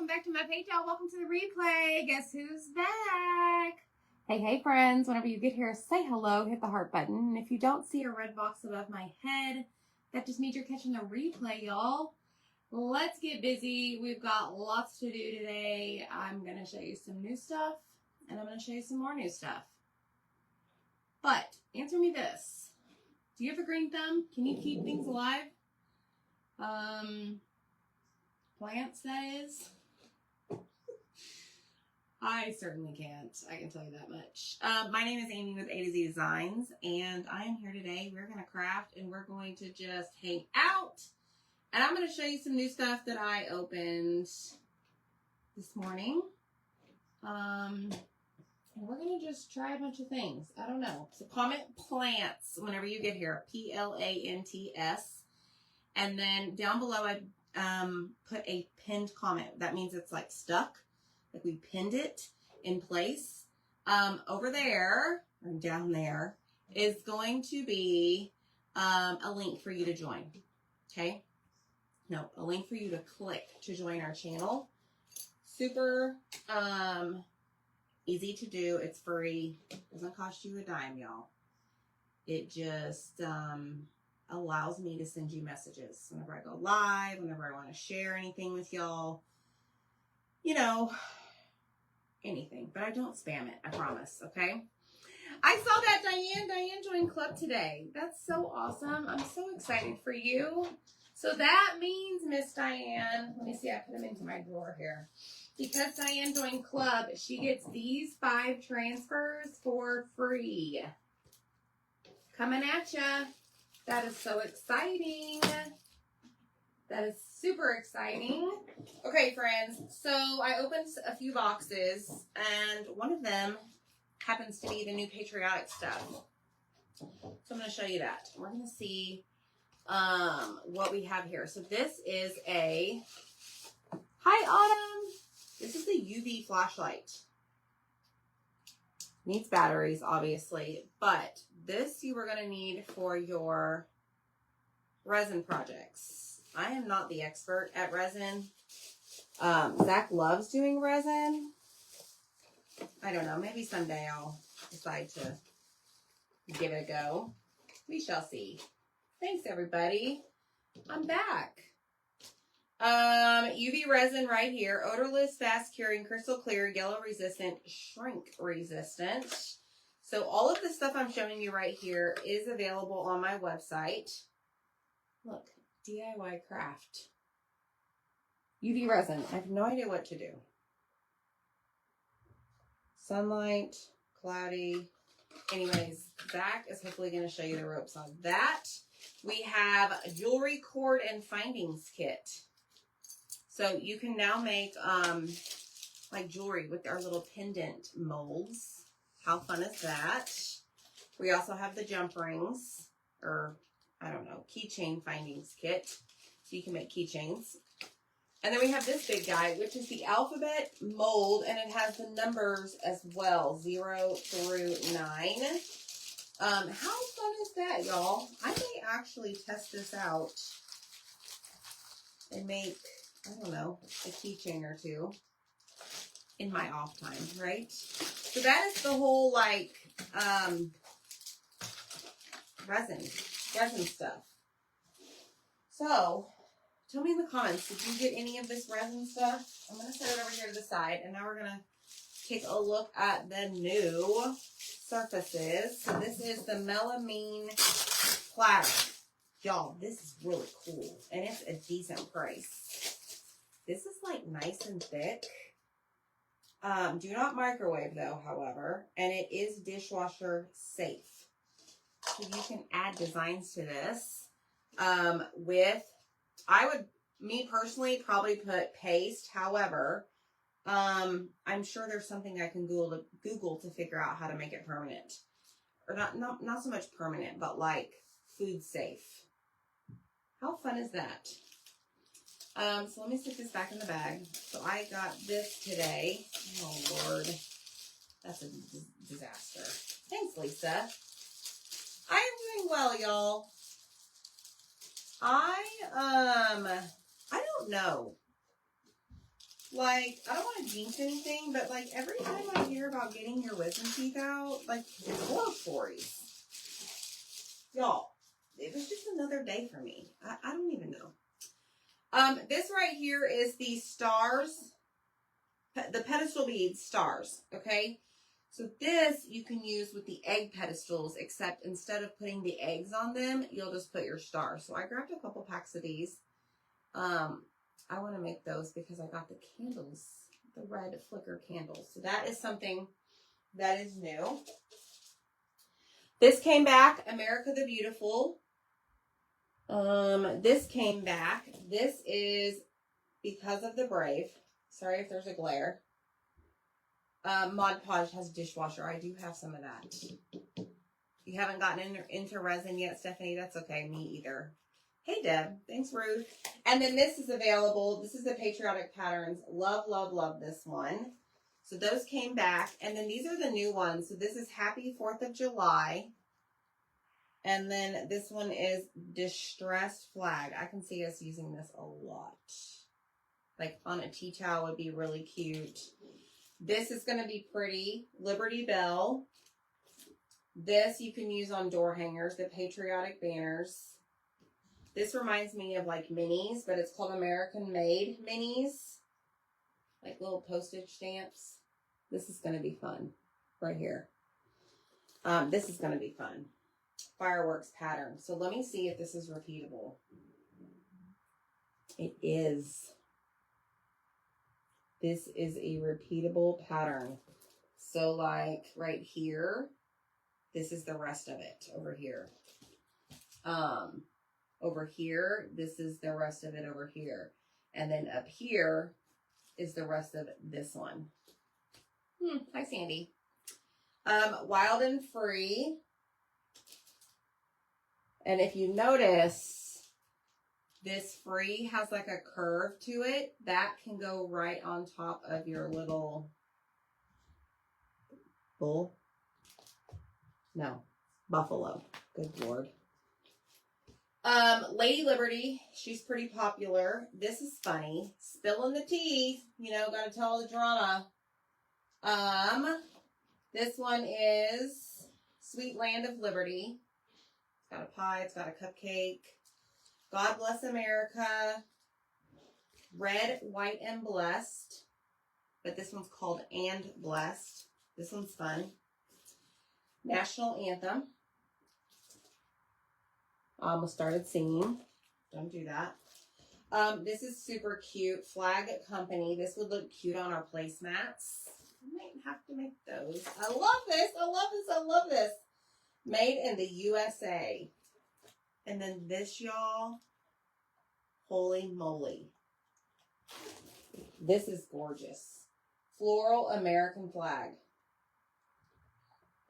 welcome back to my page, y'all. Welcome to the replay. Guess who's back? Hey, friends. Whenever you get here, say hello, hit the heart button. And if you don't see a red box above my head, that just means you're catching the replay, y'all. Let's get busy. We've got lots to do today. I'm going to show you some new stuff, and I'm going to show you some more new stuff. But answer me this. Do you have a green thumb? Can you keep things alive? Plants, that is. I certainly can't. I can tell you that much. My name is Amy with A to Z Designs, and I am here today. We're going to craft, and we're going to just hang out. And I'm going to show you some new stuff that I opened this morning. And we're going to just try a bunch of things. I don't know. So comment plants whenever you get here. PLANTS. And then down below, I put a pinned comment. That means it's like stuck. Like we pinned it in place. Over there, or down there, is going to be a link for you to join. Okay? No, a link for you to click to join our channel. Super easy to do. It's free. Doesn't cost you a dime, y'all. It just allows me to send you messages whenever I go live, whenever I want to share anything with y'all. You know, anything. But I don't spam it, I promise, okay? I saw that Diane joined club today. That's so awesome. I'm so excited for you. So that means, Miss Diane, let me see, I put them into my drawer here. Because Diane joined club, she gets these 5 transfers for free. Coming at ya. That is so exciting. That is super exciting. Okay, friends, so I opened a few boxes, and one of them happens to be the new patriotic stuff. So I'm going to show you that. We're going to see what we have here. So this is a, hi Autumn, this is the UV flashlight. Needs batteries, obviously, but this you are going to need for your resin projects. I am not the expert at resin. Zach loves doing resin. I don't know, maybe someday I'll decide to give it a go. We shall see. Thanks, everybody. I'm back. UV resin right here. Odorless, fast curing, crystal clear, yellow resistant, shrink resistant. So all of the stuff I'm showing you right here is available on my website. Look, DIY craft. UV resin. I have no idea what to do. Sunlight, cloudy. Anyways, Zach is hopefully going to show you the ropes on that. We have a jewelry cord and findings kit. So you can now make like jewelry with our little pendant molds. How fun is that? We also have the jump rings, or I don't know, keychain findings kit. So you can make keychains. And then we have this big guy, which is the alphabet mold, and it has the numbers as well, 0 through 9. How fun is that, y'all? I may actually test this out and make, I don't know, a keychain or two in my off time, right? So that is the whole, like, resin stuff. So, tell me in the comments, did you get any of this resin stuff? I'm going to set it over here to the side, and now we're going to take a look at the new surfaces. So this is the melamine platter. Y'all, this is really cool, and it's a decent price. This is like nice and thick. Do not microwave though, however, and it is dishwasher safe. So you can add designs to this I would, me personally, probably put paste. However, I'm sure there's something I can Google to figure out how to make it permanent. Or not so much permanent, but like food safe. How fun is that? So let me stick this back in the bag. So I got this today. Oh, Lord. That's a disaster. Thanks, Lisa. I am doing well, y'all. I don't know like, I don't want to jinx anything, but like every time I hear about getting your wisdom teeth out, like horror stories. Y'all, it was just another day for me. I don't even know. This right here is the stars, the pedestal beads stars, okay? So this you can use with the egg pedestals, except instead of putting the eggs on them, you'll just put your stars. So I grabbed a couple packs of these. I want to make those because I got the candles, the red flicker candles. So that is something that is new. This came back, America the Beautiful. This came back. This is Because of the Brave. Sorry if there's a glare. Mod Podge has a dishwasher. I do have some of that. If you haven't gotten into resin yet, Stephanie, that's okay. Me either. Hey, Deb. Thanks, Ruth. And then this is available. This is the Patriotic Patterns. Love, love, love this one. So those came back. And then these are the new ones. So this is Happy 4th of July. And then this one is Distressed Flag. I can see us using this a lot. Like on a tea towel would be really cute. This is going to be pretty. Liberty Bell. This you can use on door hangers, the patriotic banners. This reminds me of like minis, but it's called American Made minis. Like little postage stamps. This is going to be fun right here. This is going to be fun. Fireworks pattern. So let me see if this is repeatable. It is. This is a repeatable pattern. So like right here, this is the rest of it over here. Over here, this is the rest of it over here. And then up here is the rest of this one. Hi, Sandy. Wild and Free. And if you notice, this free has like a curve to it. That can go right on top of your little bull. No, buffalo. Good Lord. Lady Liberty. She's pretty popular. This is funny. Spilling the tea. You know, gotta tell the drama. This one is Sweet Land of Liberty. It's got a pie. It's got a cupcake. God Bless America. Red, White, and Blessed. But this one's called And Blessed. This one's fun. National Anthem. I almost started singing. Don't do that. This is super cute. Flag Company. This would look cute on our placemats. I might have to make those. I love this. I love this. I love this. Made in the USA. And then this, y'all. Holy moly. This is gorgeous. Floral American flag.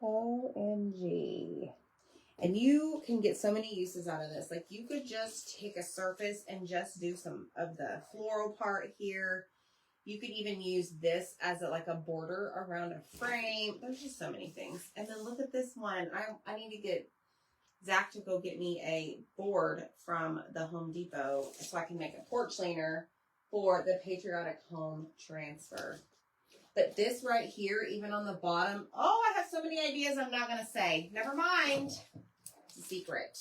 OMG. And you can get so many uses out of this. Like you could just take a surface and just do some of the floral part here. You could even use this as like a border around a frame. There's just so many things. And then look at this one. I need to get Zach to go get me a board from the Home Depot so I can make a porch leaner for the Patriotic Home Transfer. But this right here, even on the bottom, oh, I have so many ideas I'm not going to say. Never mind. It's a secret.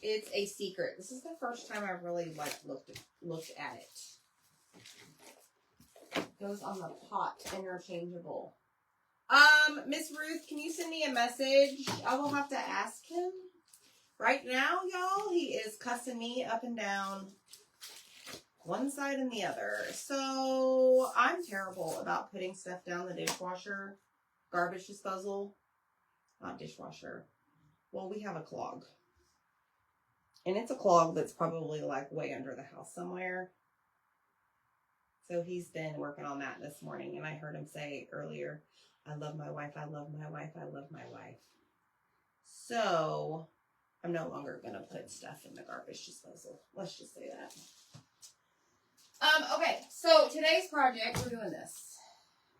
It's a secret. This is the first time I've really like looked at it. Goes on the pot, interchangeable. Miss Ruth, can you send me a message? I will have to ask him. Right now, y'all, he is cussing me up and down, one side and the other. So I'm terrible about putting stuff down the dishwasher, garbage disposal, not dishwasher. Well, we have a clog. And it's a clog that's probably like way under the house somewhere. So he's been working on that this morning. And I heard him say earlier, I love my wife, I love my wife, I love my wife. So I'm no longer going to put stuff in the garbage disposal. Let's just say that. Okay, so today's project, we're doing this.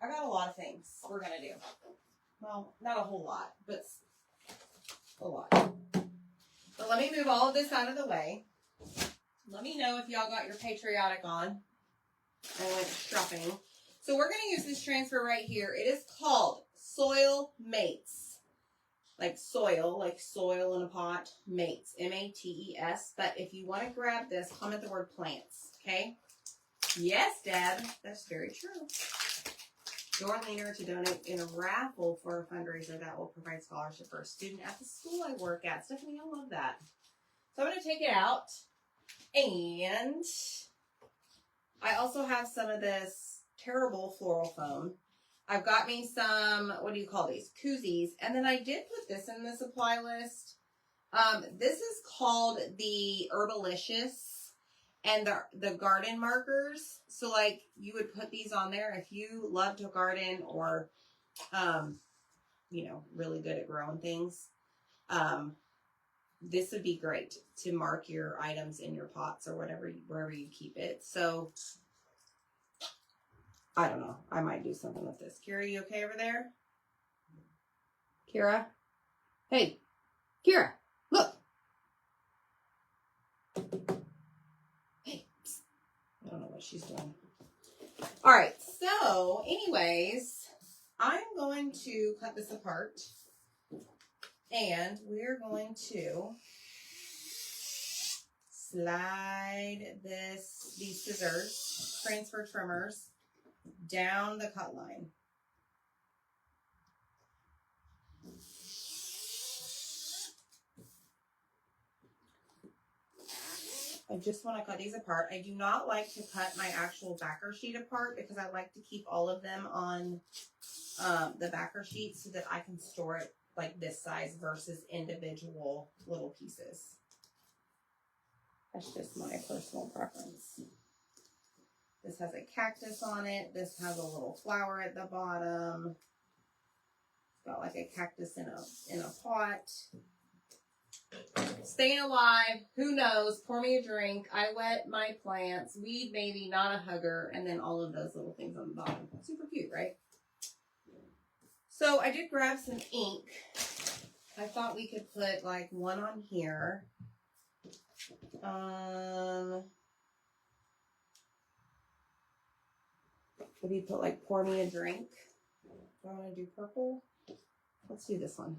I got a lot of things we're going to do. Well, not a whole lot, but a lot. So let me move all of this out of the way. Let me know if y'all got your patriotic on. I went shopping. So we're going to use this transfer right here. It is called Soil Mates. Like soil in a pot, mates, M-A-T-E-S. But if you want to grab this, comment the word plants, okay? Yes, Dad, that's very true. Your leaner to donate in a raffle for a fundraiser that will provide scholarship for a student at the school I work at. Stephanie, I love that. So I'm going to take it out. And I also have some of this terrible floral foam. I've got me some, what do you call these? Koozies. And then I did put this in the supply list. This is called the Herbalicious and the garden markers. So like you would put these on there if you love to garden or, you know, really good at growing things. This would be great to mark your items in your pots or whatever, wherever you keep it. So I don't know. I might do something with this. Kira, you okay over there? Kira? Hey, Kira, look. Hey, psst. I don't know what she's doing. All right. So anyways, I'm going to cut this apart and we're going to slide these scissors, transfer trimmers, down the cut line. I just want to cut these apart. I do not like to cut my actual backer sheet apart because I like to keep all of them on the backer sheet so that I can store it like this size versus individual little pieces. That's just my personal preference. This has a cactus on it. This has a little flower at the bottom. It's got like a cactus in a pot. Staying alive. Who knows? Pour me a drink. I wet my plants. Weed maybe, not a hugger. And then all of those little things on the bottom. Super cute, right? So I did grab some ink. I thought we could put like one on here. Maybe put like pour me a drink. Do I want to do purple? Let's do this one.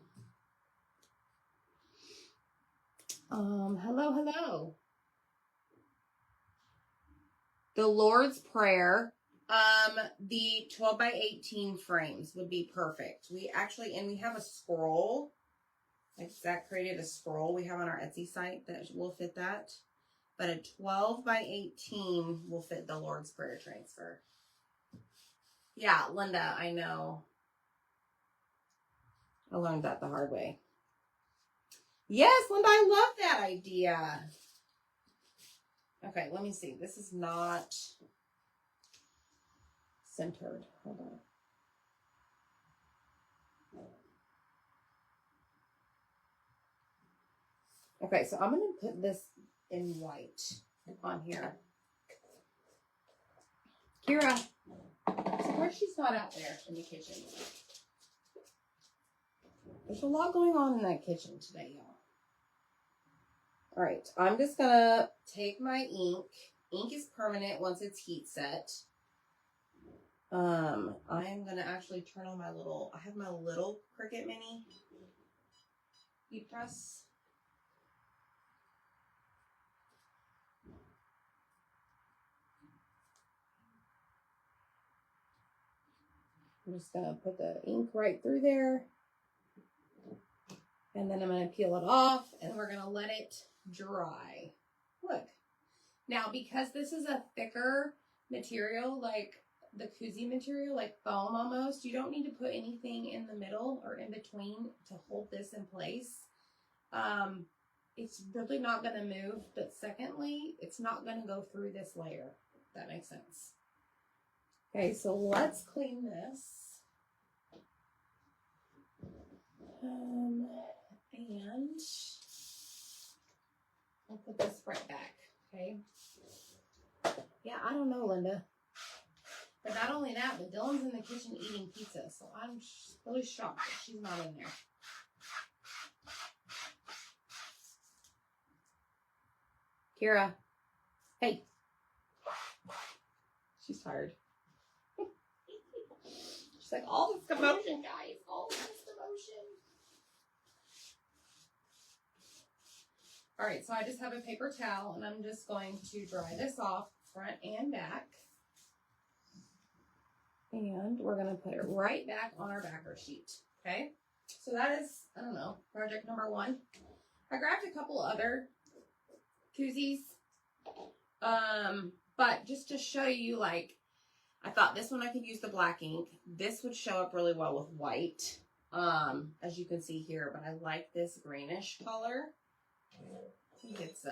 Hello. The Lord's Prayer. The 12 by 18 frames would be perfect. We have a scroll. Like Zach created a scroll we have on our Etsy site that will fit that. But a 12 by 18 will fit the Lord's Prayer transfer. Yeah, Linda, I know. I learned that the hard way. Yes, Linda, I love that idea. Okay, let me see. This is not centered. Hold on. Okay, so I'm going to put this in white on here. Kira, surprised she's not out there in the kitchen. There's a lot going on in that kitchen today, y'all. All right, I'm just going to take my ink. Ink is permanent once it's heat set. I am going to actually turn on my little, I have my little Cricut Mini heat press. I'm just going to put the ink right through there. And then I'm going to peel it off and we're going to let it dry. Look. Now, because this is a thicker material, like the koozie material, like foam almost, you don't need to put anything in the middle or in between to hold this in place. It's really not going to move. But secondly, it's not going to go through this layer. If that makes sense. Okay, so let's clean this. And I'll put this right back, okay? Yeah, I don't know, Linda. But not only that, but Dylan's in the kitchen eating pizza, so I'm really shocked that she's not in there. Kira, hey. She's tired. She's like, all this commotion, guys. All this commotion. All right, so I just have a paper towel, and I'm just going to dry this off front and back. And we're going to put it right back on our backer sheet, okay? So that is, I don't know, project number 1. I grabbed a couple other koozies, but just to show you, like, I thought this one I could use the black ink. This would show up really well with white, as you can see here, but I like this greenish color. I think it's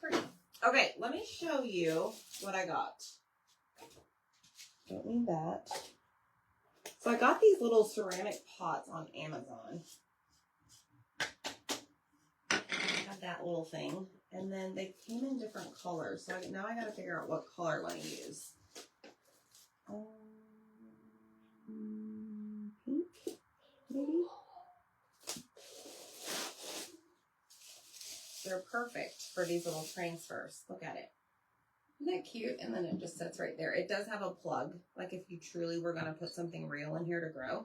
pretty. Okay, let me show you what I got. Don't need that. So I got these little ceramic pots on Amazon. I had that little thing. And then they came in different colors. So now I got to figure out what color I want to use. Pink, maybe? They're perfect for these little transfers. Look at it. Isn't that cute? And then it just sits right there. It does have a plug, like if you truly were going to put something real in here to grow.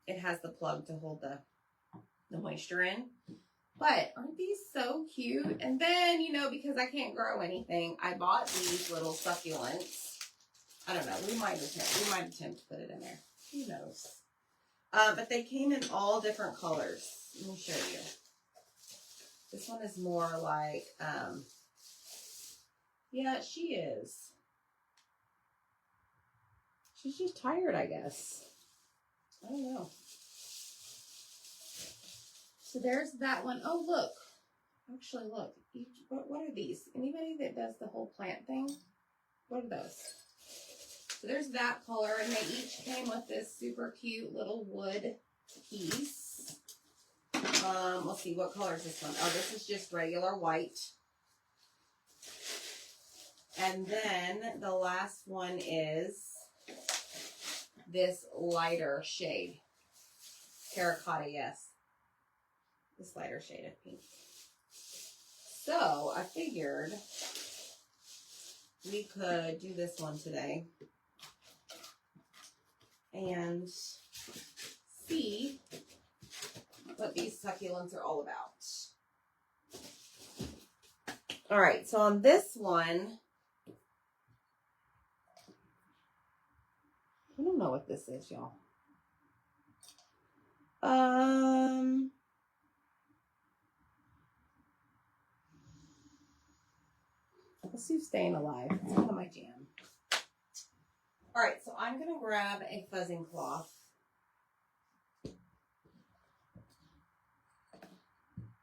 It has the plug to hold the moisture in. But aren't these so cute? And then, you know, because I can't grow anything, I bought these little succulents. I don't know. We might attempt to put it in there. Who knows? But they came in all different colors. Let me show you. This one is more like, yeah, she is. She's just tired, I guess. I don't know. So there's that one. Oh, look. Actually, look. What are these? Anybody that does the whole plant thing? What are those? So there's that color, and they each came with this super cute little wood piece. Let's see, what color is this one? Oh, this is just regular white. And then the last one is this lighter shade. Terracotta, yes. This lighter shade of pink. So I figured we could do this one today and see what these succulents are all about. All right, so on this one, I don't know what this is, y'all. Let's do Staying Alive. It's kind of my jam. All right, so I'm going to grab a fuzzing cloth. I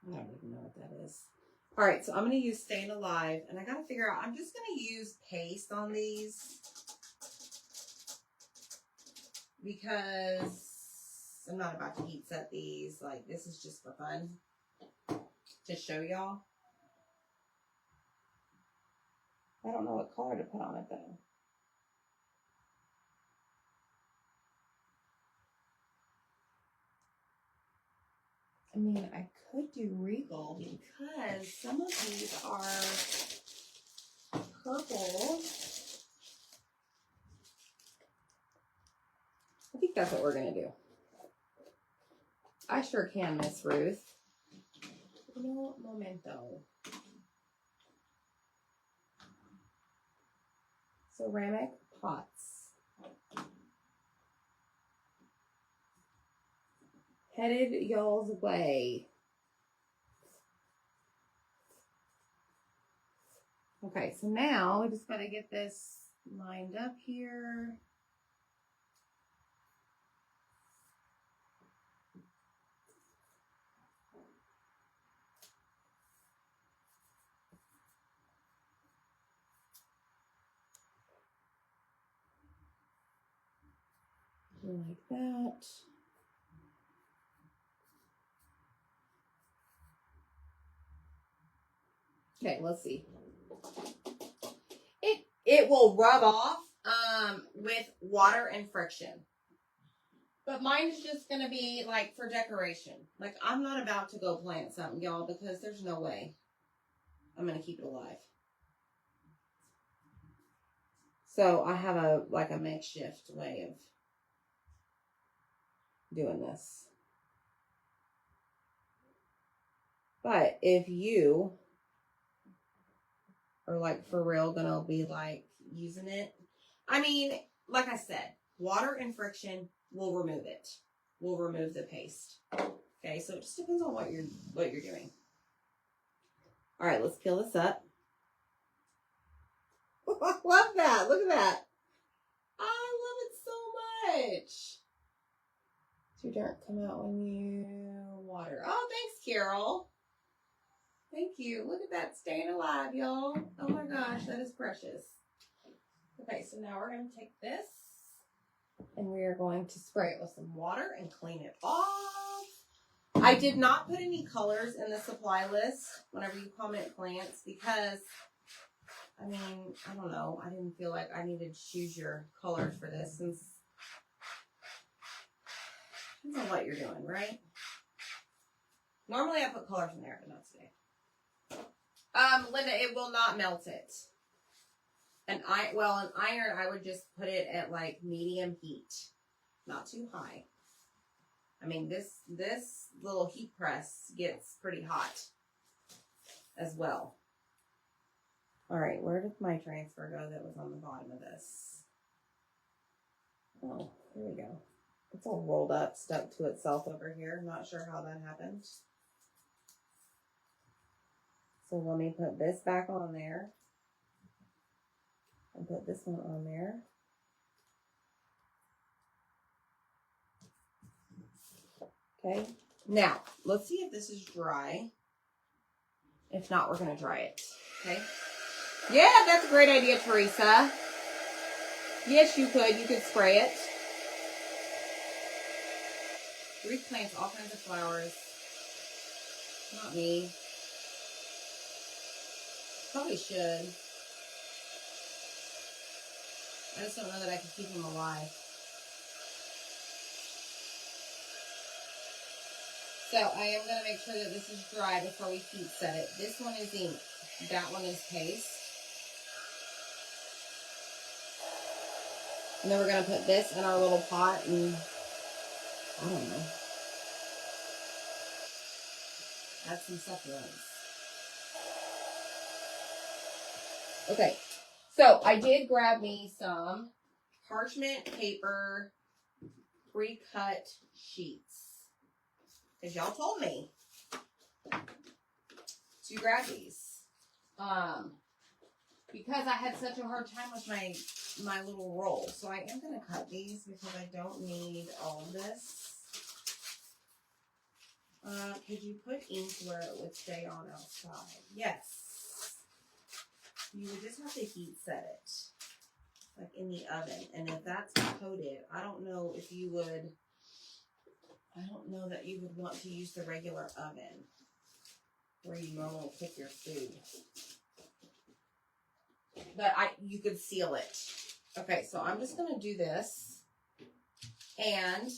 don't even know what that is. All right, so I'm going to use Staying Alive, and I got to figure out, I'm just going to use paste on these because I'm not about to heat set these. Like, this is just for fun to show y'all. I don't know what color to put on it, though. I mean, I could do Regal because some of these are purple. I think that's what we're going to do. I sure can, Miss Ruth. No momento. Ceramic pots. Headed y'all's way. Okay, so now we just got to get this lined up here. Like that. Okay, let's see. It will rub off with water and friction. But mine is just going to be like for decoration. Like I'm not about to go plant something, y'all, because there's no way I'm going to keep it alive. So I have a makeshift way of doing this. But if you are like for real gonna be like using it, I mean, like I said, water and friction will remove it. Will remove the paste. Okay, so it just depends on what you're doing. All right, let's peel this up. I love that. Look at that. I love it so much. So dirt come out when you water. Oh, thanks, Carol. Thank you. Look at that staying alive, y'all. Oh my gosh, that is precious. Okay, so now we're going to take this and we are going to spray it with some water and clean it off. I did not put any colors in the supply list whenever you comment plants because, I mean, I don't know. I didn't feel like I needed to choose your colors for this since depends on what you're doing, right? Normally I put colors in there, but not today. Linda, it will not melt it. An iron, I would just put it at like medium heat, not too high. I mean, this little heat press gets pretty hot as well. All right, where did my transfer go that was on the bottom of this? Oh, here we go. It's all rolled up, stuck to itself over here. Not sure how that happened. So let me put this back on there. And put this one on there. Okay. Now, let's see if this is dry. If not, we're going to dry it. Okay. Yeah, that's a great idea, Teresa. Yes, you could. You could spray it. Ruth plants all kinds of flowers. Not me. Probably should. I just don't know that I can keep them alive. So I am going to make sure that this is dry before we heat set it. This one is ink. That one is paste. And then we're going to put this in our little pot and, I don't know, add some succulents. Okay, so I did grab me some parchment paper pre-cut sheets. Because y'all told me to grab these. Because I had such a hard time with my little roll. So I am going to cut these because I don't need all of this. Could you put ink where it would stay on outside? Yes. You would just have to heat set it. Like in the oven. And if that's coated, I don't know that you would want to use the regular oven where you normally cook your food. But you could seal it. Okay, so I'm just going to do this and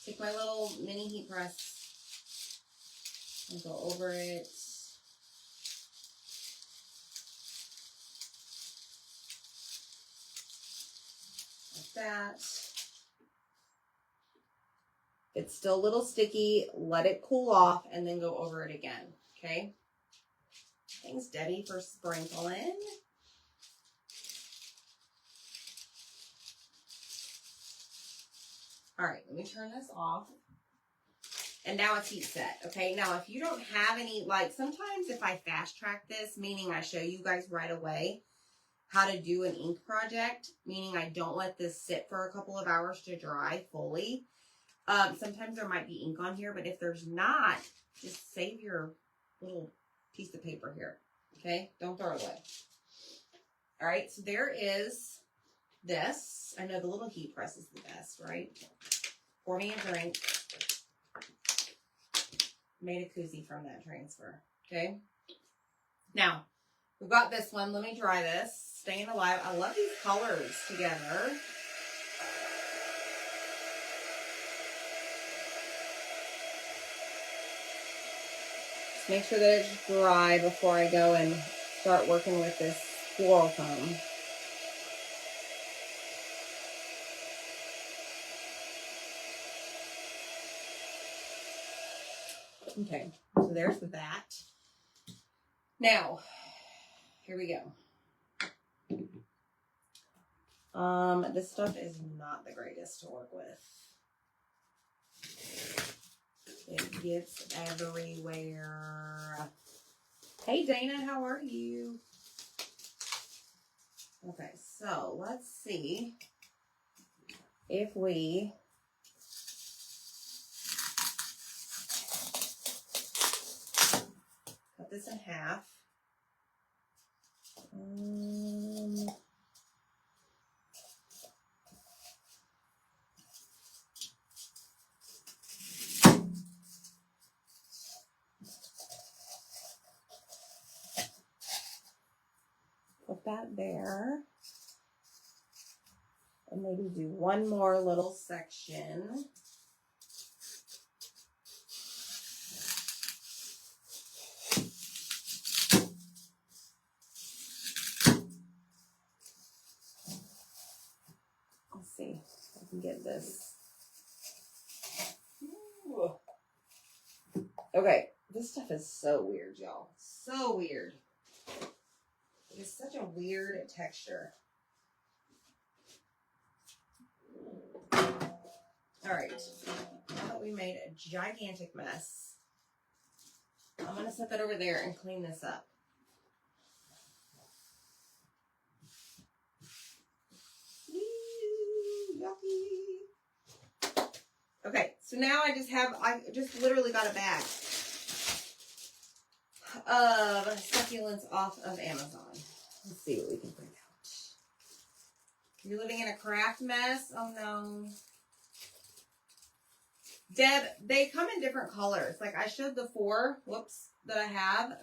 take my little mini heat press and go over it. Like that. It's still a little sticky. Let it cool off and then go over it again. Okay? Thanks, Debbie, for sprinkling. All right, let me turn this off. And now it's heat set. Okay, now if you don't have any, like sometimes if I fast track this, meaning I show you guys right away how to do an ink project, meaning I don't let this sit for a couple of hours to dry fully. Sometimes there might be ink on here, but if there's not, just save your little piece of paper here. Okay? Don't throw it away. All right, so there is this. I know the little heat press is the best, right? Pour me a drink. Made a koozie from that transfer. Okay? Now, we've got this one. Let me dry this. Staying alive. I love these colors together. Just make sure that it's dry before I go and start working with this floral foam. Okay, so there's that. Now, here we go. This stuff is not the greatest to work with. It gets everywhere. Hey Dana, how are you? Okay, so let's see if we cut this in half. Put that there. And maybe do one more little section. Let's see if I can get this. Ooh. Okay, this stuff is so weird, y'all. So weird. It is such a weird texture. All right, now that we made a gigantic mess, I'm going to set that over there and clean this up. Woo, yucky. Okay, so now I just literally got a bag of succulents off of Amazon. Let's see what we can bring out. You're living in a craft mess? Oh no. Deb, they come in different colors. Like I showed the 4, that I have.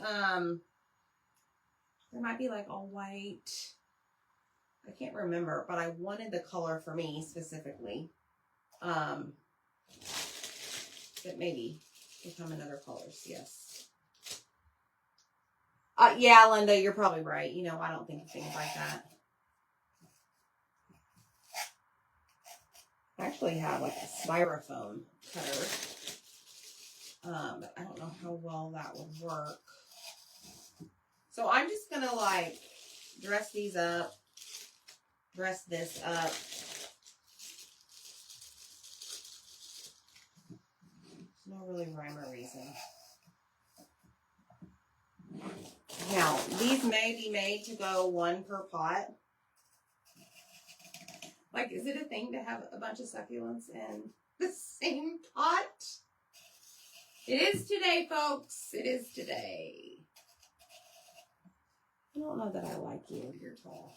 There might be like all white. I can't remember, but I wanted the color for me specifically. But maybe they come in other colors, yes. Yeah, Linda, you're probably right. You know, I don't think of things like that. I actually have like a styrofoam cutter. But I don't know how well that would work. So I'm just gonna like dress these up, dress this up. There's no really rhyme or reason. Now, these may be made to go 1 per pot. Like, is it a thing to have a bunch of succulents in the same pot? It is today, folks. It is today. I don't know that I like you. You're tall.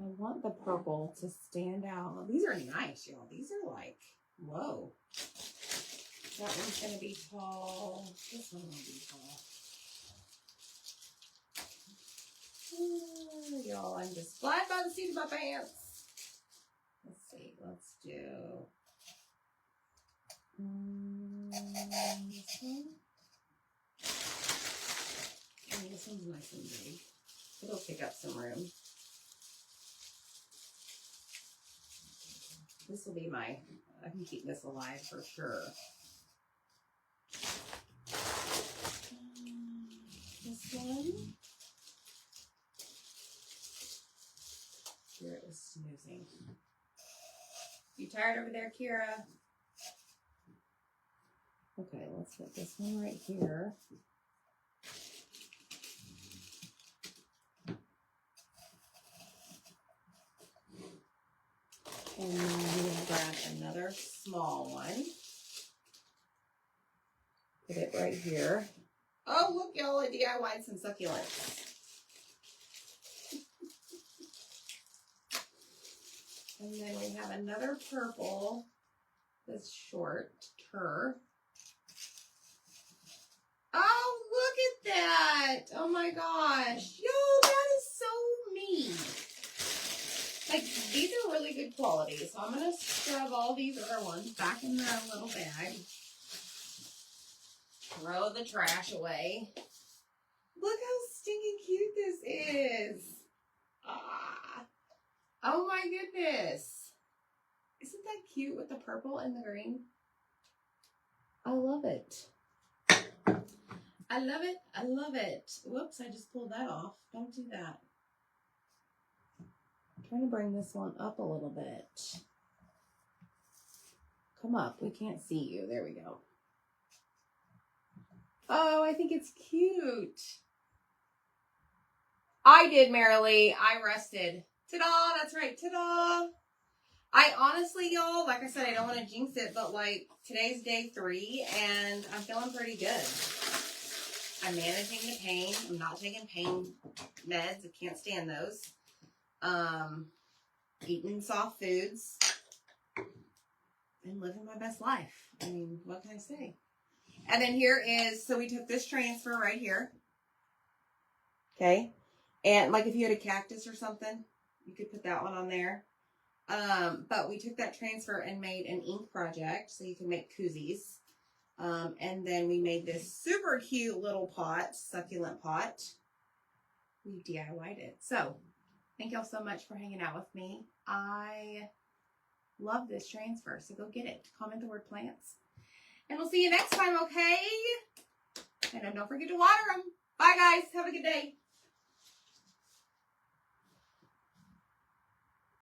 I want the purple to stand out. These are nice, y'all. These are like, whoa. That one's going to be tall. This one will be tall. Y'all, I'm just flying by the seat of my pants. Let's see. Let's do this one. Oh, this one's nice and big. It'll take up some room. This will be I can keep this alive for sure. This one. Kira is snoozing. You tired over there, Kira? Okay, let's put this one right here. And then we'll grab another small one. Put it right here. Oh, look, y'all, I DIY'd some succulents. And then we have another purple, this shorter. Oh, look at that. Oh my gosh. Yo, that is so neat. Like, these are really good quality. So I'm going to scrub all these other ones back in their little bag. Throw the trash away. Look how stinking cute this is. Ah. Oh my goodness. Isn't that cute with the purple and the green? I love it. I love it. I love it. Whoops, I just pulled that off. Don't do that. I'm trying to bring this one up a little bit. Come up. We can't see you. There we go. Oh, I think it's cute. I did, Marilee. I rested. Ta-da! That's right. Ta-da! I honestly, y'all, like I said, I don't want to jinx it, but like today's day 3 and I'm feeling pretty good. I'm managing the pain. I'm not taking pain meds. I can't stand those. Eating soft foods and living my best life. I mean, what can I say? And then here is, so we took this transfer right here. Okay. And like if you had a cactus or something, you could put that one on there. But we took that transfer and made an ink project so you can make koozies. And then we made this super cute little pot, succulent pot. We DIY'd it. So thank y'all so much for hanging out with me. I love this transfer, so go get it. Comment the word plants. And we'll see you next time, okay? And don't forget to water them. Bye, guys. Have a good day.